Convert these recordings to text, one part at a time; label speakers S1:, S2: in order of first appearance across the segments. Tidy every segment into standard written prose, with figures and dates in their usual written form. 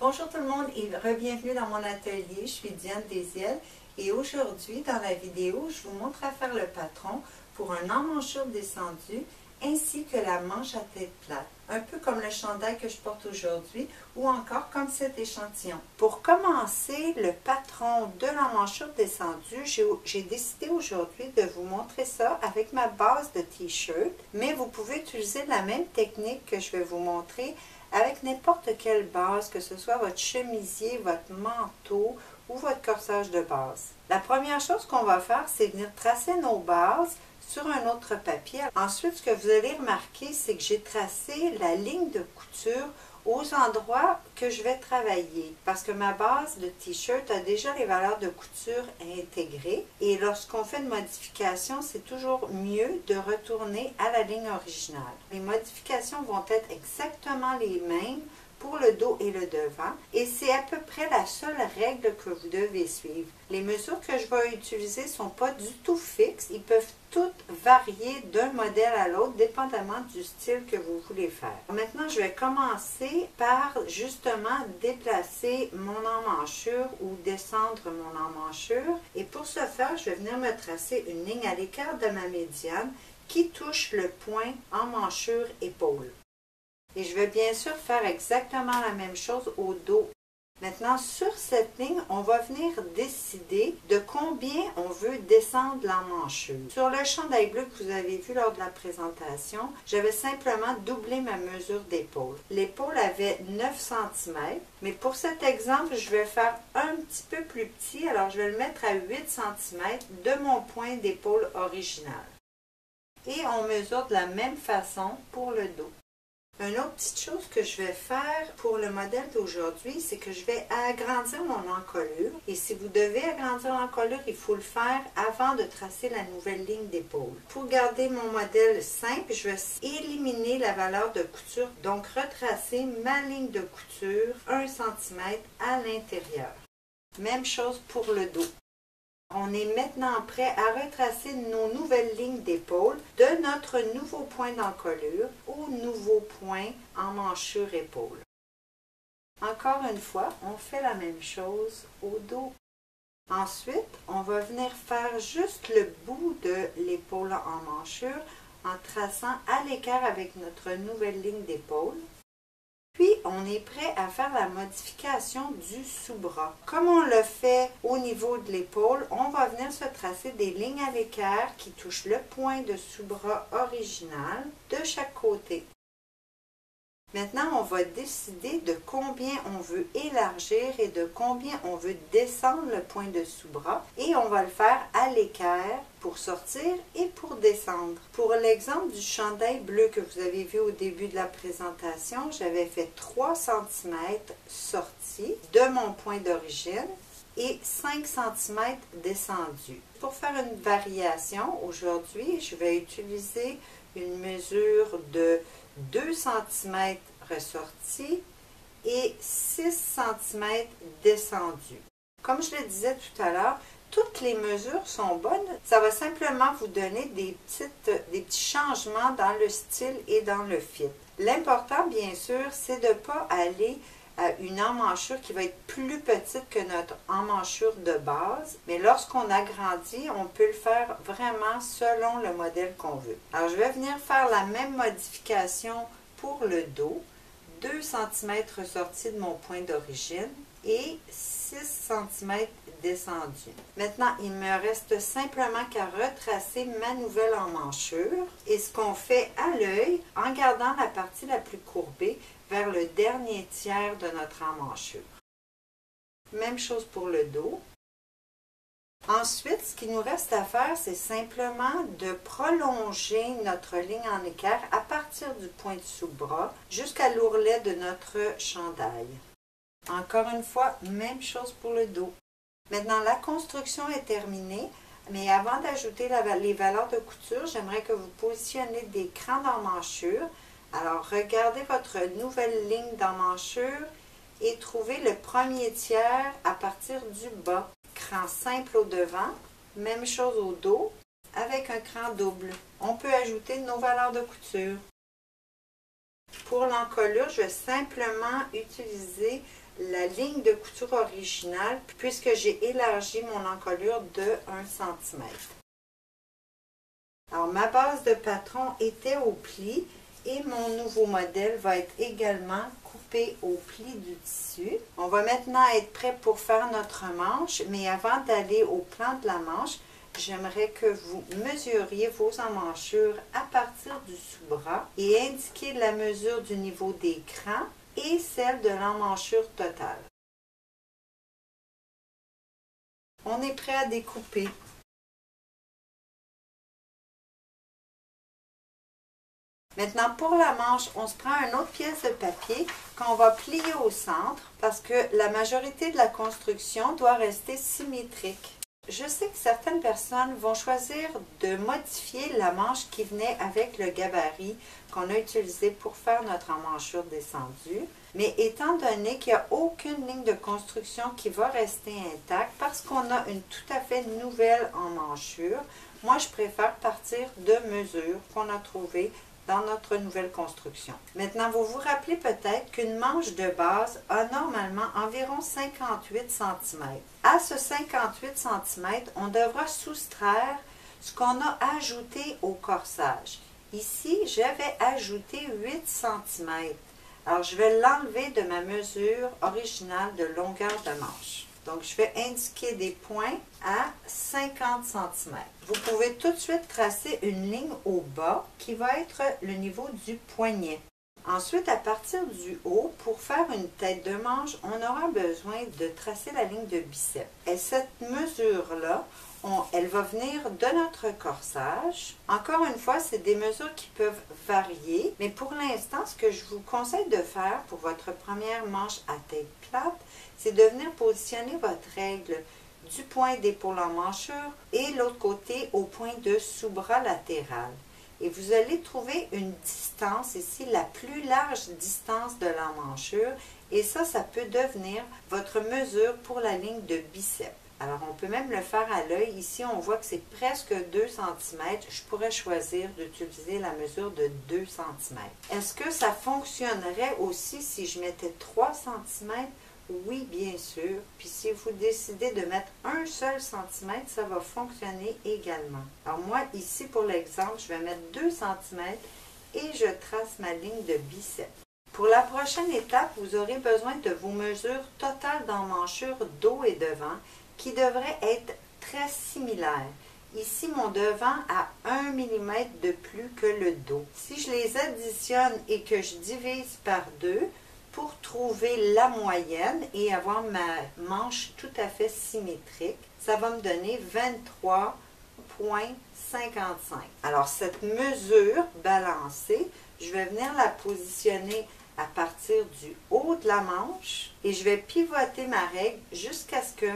S1: Bonjour tout le monde et bienvenue dans mon atelier. Je suis Diane Desiel et aujourd'hui dans la vidéo, je vous montre à faire le patron pour un emmanchure descendu ainsi que la manche à tête plate, un peu comme le chandail que je porte aujourd'hui ou encore comme cet échantillon. Pour commencer le patron de l'emmanchure descendue, j'ai décidé aujourd'hui de vous montrer ça avec ma base de t-shirt, mais vous pouvez utiliser la même technique que je vais vous montrer avec n'importe quelle base, que ce soit votre chemisier, votre manteau ou votre corsage de base. La première chose qu'on va faire, c'est venir tracer nos bases sur un autre papier. Ensuite, ce que vous allez remarquer, c'est que j'ai tracé la ligne de couture aux endroits que je vais travailler parce que ma base de t-shirt a déjà les valeurs de couture intégrées et lorsqu'on fait une modification, c'est toujours mieux de retourner à la ligne originale. Les modifications vont être exactement les mêmes pour le dos et le devant et c'est à peu près la seule règle que vous devez suivre. Les mesures que je vais utiliser ne sont pas du tout fixes, ils peuvent toutes varier d'un modèle à l'autre dépendamment du style que vous voulez faire. Maintenant, je vais commencer par justement déplacer mon emmanchure ou descendre mon emmanchure et pour ce faire, je vais venir me tracer une ligne à l'écart de ma médiane qui touche le point emmanchure épaule. Et je vais bien sûr faire exactement la même chose au dos. Maintenant, sur cette ligne, on va venir décider de combien on veut descendre l'emmanchure. Sur le chandail bleu que vous avez vu lors de la présentation, j'avais simplement doublé ma mesure d'épaule. L'épaule avait 9 cm, mais pour cet exemple, je vais faire un petit peu plus petit, alors je vais le mettre à 8 cm de mon point d'épaule original. Et on mesure de la même façon pour le dos. Une autre petite chose que je vais faire pour le modèle d'aujourd'hui, c'est que je vais agrandir mon encolure. Et si vous devez agrandir l'encolure, il faut le faire avant de tracer la nouvelle ligne d'épaule. Pour garder mon modèle simple, je vais éliminer la valeur de couture, donc retracer ma ligne de couture 1 cm à l'intérieur. Même chose pour le dos. On est maintenant prêt à retracer nos nouvelles lignes d'épaule de notre nouveau point d'encolure au nouveau point emmanchure épaule. Encore une fois, on fait la même chose au dos. Ensuite, on va venir faire juste le bout de l'épaule en emmanchure en traçant à l'écart avec notre nouvelle ligne d'épaule. Puis, on est prêt à faire la modification du sous-bras. Comme on le fait au niveau de l'épaule, on va venir se tracer des lignes à l'écart qui touchent le point de sous-bras original de chaque côté. Maintenant, on va décider de combien on veut élargir et de combien on veut descendre le point de sous-bras. Et on va le faire à l'équerre pour sortir et pour descendre. Pour l'exemple du chandail bleu que vous avez vu au début de la présentation, j'avais fait 3 cm sortis de mon point d'origine et 5 cm descendus. Pour faire une variation, aujourd'hui, je vais utiliser une mesure de 2 cm ressortis et 6 cm descendus. Comme je le disais tout à l'heure, toutes les mesures sont bonnes. Ça va simplement vous donner des petits changements dans le style et dans le fit. L'important, bien sûr, c'est de ne pas aller à une emmanchure qui va être plus petite que notre emmanchure de base, mais lorsqu'on agrandit, on peut le faire vraiment selon le modèle qu'on veut. Alors, je vais venir faire la même modification pour le dos, 2 cm ressortis de mon point d'origine et 6 cm descendus. Maintenant, il me reste simplement qu'à retracer ma nouvelle emmanchure et ce qu'on fait à l'œil en gardant la partie la plus courbée vers le dernier tiers de notre emmanchure. Même chose pour le dos. Ensuite, ce qu'il nous reste à faire, c'est simplement de prolonger notre ligne en équerre à partir du point de sous-bras jusqu'à l'ourlet de notre chandail. Encore une fois, même chose pour le dos. Maintenant, la construction est terminée, mais avant d'ajouter les valeurs de couture, j'aimerais que vous positionnez des crans d'emmanchure. Alors, regardez votre nouvelle ligne d'emmanchure et trouvez le premier tiers à partir du bas. Cran simple au devant, même chose au dos, avec un cran double. On peut ajouter nos valeurs de couture. Pour l'encolure, je vais simplement utiliser la ligne de couture originale puisque j'ai élargi mon encolure de 1 cm. Alors, ma base de patron était au pli et mon nouveau modèle va être également coupé au pli du tissu. On va maintenant être prêt pour faire notre manche, mais avant d'aller au plan de la manche, j'aimerais que vous mesuriez vos emmanchures à partir du sous-bras et indiquiez la mesure du niveau des crans et celle de l'emmanchure totale. On est prêt à découper. Maintenant, pour la manche, on se prend une autre pièce de papier qu'on va plier au centre parce que la majorité de la construction doit rester symétrique. Je sais que certaines personnes vont choisir de modifier la manche qui venait avec le gabarit qu'on a utilisé pour faire notre emmanchure descendue. Mais étant donné qu'il n'y a aucune ligne de construction qui va rester intacte parce qu'on a une tout à fait nouvelle emmanchure, moi je préfère partir de mesures qu'on a trouvées dans notre nouvelle construction. Maintenant, vous vous rappelez peut-être qu'une manche de base a normalement environ 58 cm. À ce 58 cm, on devra soustraire ce qu'on a ajouté au corsage. Ici, j'avais ajouté 8 cm. Alors, je vais l'enlever de ma mesure originale de longueur de manche. Donc, je vais indiquer des points à 50 cm. Vous pouvez tout de suite tracer une ligne au bas qui va être le niveau du poignet. Ensuite, à partir du haut, pour faire une tête de manche, on aura besoin de tracer la ligne de biceps. Et cette mesure-là, elle va venir de notre corsage. Encore une fois, c'est des mesures qui peuvent varier, mais pour l'instant, ce que je vous conseille de faire pour votre première manche à tête plate, c'est de venir positionner votre règle du point d'épaule emmanchure et l'autre côté au point de sous-bras latéral. Et vous allez trouver une distance ici, la plus large distance de l'emmanchure, et ça peut devenir votre mesure pour la ligne de biceps. Alors, on peut même le faire à l'œil. Ici, on voit que c'est presque 2 cm. Je pourrais choisir d'utiliser la mesure de 2 cm. Est-ce que ça fonctionnerait aussi si je mettais 3 cm? Oui, bien sûr. Puis si vous décidez de mettre un seul centimètre, ça va fonctionner également. Alors moi, ici, pour l'exemple, je vais mettre 2 cm et je trace ma ligne de biceps. Pour la prochaine étape, vous aurez besoin de vos mesures totales d'emmanchure dos et devant qui devraient être très similaires. Ici, mon devant a 1 mm de plus que le dos. Si je les additionne et que je divise par 2, pour trouver la moyenne et avoir ma manche tout à fait symétrique, ça va me donner 23,55. Alors, cette mesure balancée, je vais venir la positionner à partir du haut de la manche et je vais pivoter ma règle jusqu'à ce que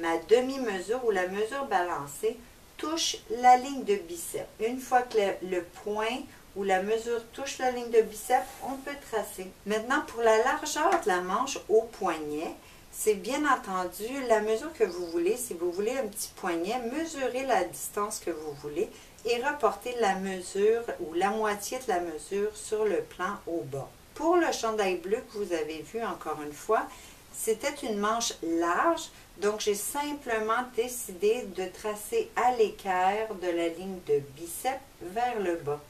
S1: ma demi-mesure ou la mesure balancée touche la ligne de biceps. Une fois que le point où la mesure touche la ligne de biceps, on peut tracer. Maintenant, pour la largeur de la manche au poignet, c'est bien entendu la mesure que vous voulez. Si vous voulez un petit poignet, mesurez la distance que vous voulez et reportez la mesure ou la moitié de la mesure sur le plan au bas. Pour le chandail bleu que vous avez vu encore une fois, c'était une manche large, donc j'ai simplement décidé de tracer à l'équerre de la ligne de biceps vers le bas.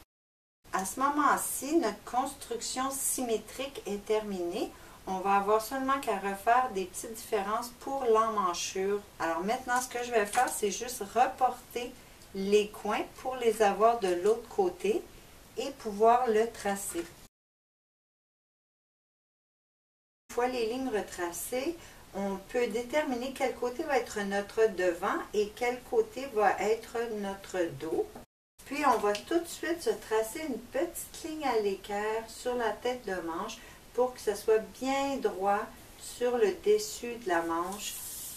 S1: À ce moment-ci, notre construction symétrique est terminée. On va avoir seulement qu'à refaire des petites différences pour l'emmanchure. Alors maintenant, ce que je vais faire, c'est juste reporter les coins pour les avoir de l'autre côté et pouvoir le tracer. Une fois les lignes retracées, on peut déterminer quel côté va être notre devant et quel côté va être notre dos. Puis, on va tout de suite se tracer une petite ligne à l'équerre sur la tête de manche pour que ce soit bien droit sur le dessus de la manche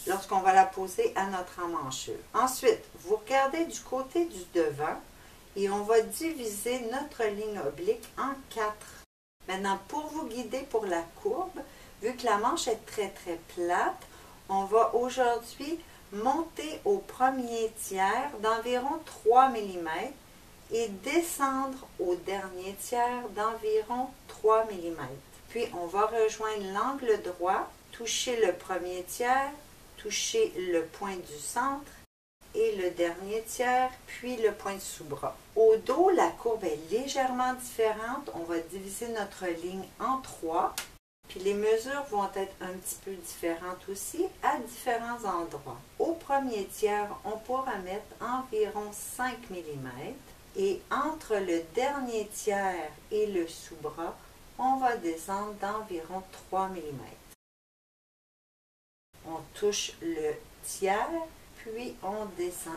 S1: lorsqu'on va la poser à notre emmanchure. Ensuite, vous regardez du côté du devant et on va diviser notre ligne oblique en 4. Maintenant, pour vous guider pour la courbe, vu que la manche est très plate, on va aujourd'hui monter au premier tiers d'environ 3 mm et descendre au dernier tiers d'environ 3 mm. Puis on va rejoindre l'angle droit, toucher le premier tiers, toucher le point du centre et le dernier tiers, puis le point de sous-bras. Au dos, la courbe est légèrement différente. On va diviser notre ligne en 3. Puis les mesures vont être un petit peu différentes aussi à différents endroits. Au premier tiers, on pourra mettre environ 5 mm. Et entre le dernier tiers et le sous-bras, on va descendre d'environ 3 mm. On touche le tiers, puis on descend.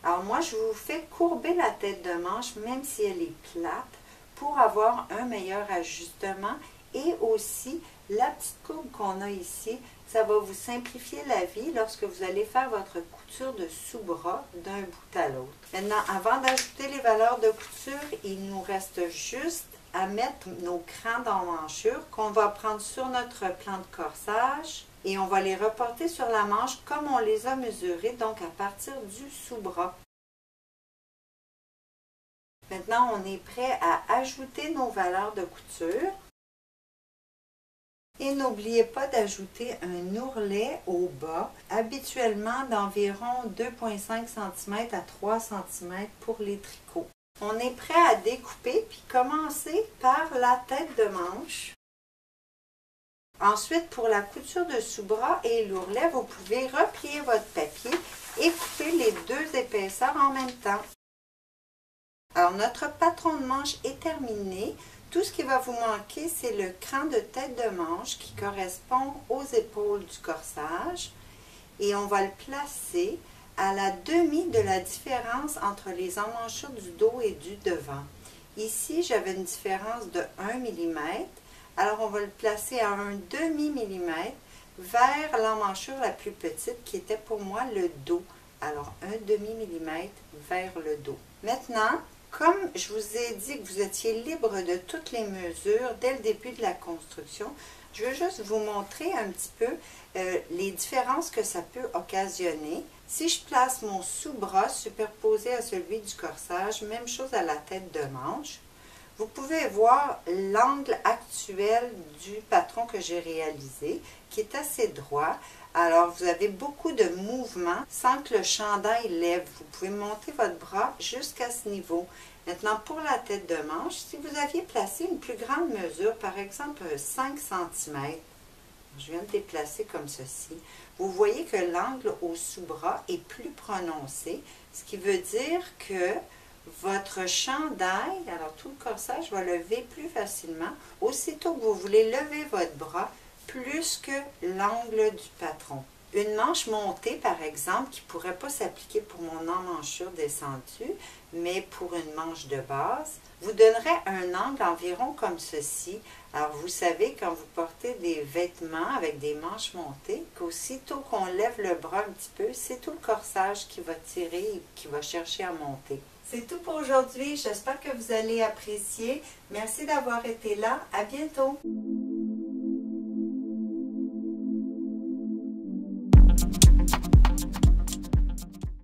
S1: Alors moi, je vous fais courber la tête de manche, même si elle est plate, pour avoir un meilleur ajustement. Et aussi, la petite courbe qu'on a ici, ça va vous simplifier la vie lorsque vous allez faire votre couture de sous-bras d'un bout à l'autre. Maintenant, avant d'ajouter les valeurs de couture, il nous reste juste à mettre nos crans d'emmanchure qu'on va prendre sur notre plan de corsage et on va les reporter sur la manche comme on les a mesurés, donc à partir du sous-bras. Maintenant, on est prêt à ajouter nos valeurs de couture. Et n'oubliez pas d'ajouter un ourlet au bas, habituellement d'environ 2,5 cm à 3 cm pour les tricots. On est prêt à découper, puis commencer par la tête de manche. Ensuite, pour la couture de sous-bras et l'ourlet, vous pouvez replier votre papier et couper les deux épaisseurs en même temps. Alors, notre patron de manche est terminé. Tout ce qui va vous manquer, c'est le cran de tête de manche qui correspond aux épaules du corsage. Et on va le placer à la demi de la différence entre les emmanchures du dos et du devant. Ici, j'avais une différence de 1 mm. Alors, on va le placer à un demi-millimètre vers l'emmanchure la plus petite qui était pour moi le dos. Alors, un demi-millimètre vers le dos. Maintenant, comme je vous ai dit que vous étiez libre de toutes les mesures dès le début de la construction, je veux juste vous montrer un petit peu les différences que ça peut occasionner. Si je place mon sous-bras superposé à celui du corsage, même chose à la tête de manche, vous pouvez voir l'angle actuel du patron que j'ai réalisé, qui est assez droit. Alors, vous avez beaucoup de mouvements sans que le chandail lève. Vous pouvez monter votre bras jusqu'à ce niveau. Maintenant, pour la tête de manche, si vous aviez placé une plus grande mesure, par exemple 5 cm, je viens de déplacer comme ceci, vous voyez que l'angle au sous-bras est plus prononcé, ce qui veut dire que votre chandail, alors tout le corsage va lever plus facilement, aussitôt que vous voulez lever votre bras, plus que l'angle du patron. Une manche montée, par exemple, qui ne pourrait pas s'appliquer pour mon emmanchure descendue, mais pour une manche de base, vous donnerait un angle environ comme ceci. Alors, vous savez, quand vous portez des vêtements avec des manches montées, qu'aussitôt qu'on lève le bras un petit peu, c'est tout le corsage qui va tirer et qui va chercher à monter. C'est tout pour aujourd'hui. J'espère que vous allez apprécier. Merci d'avoir été là. À bientôt.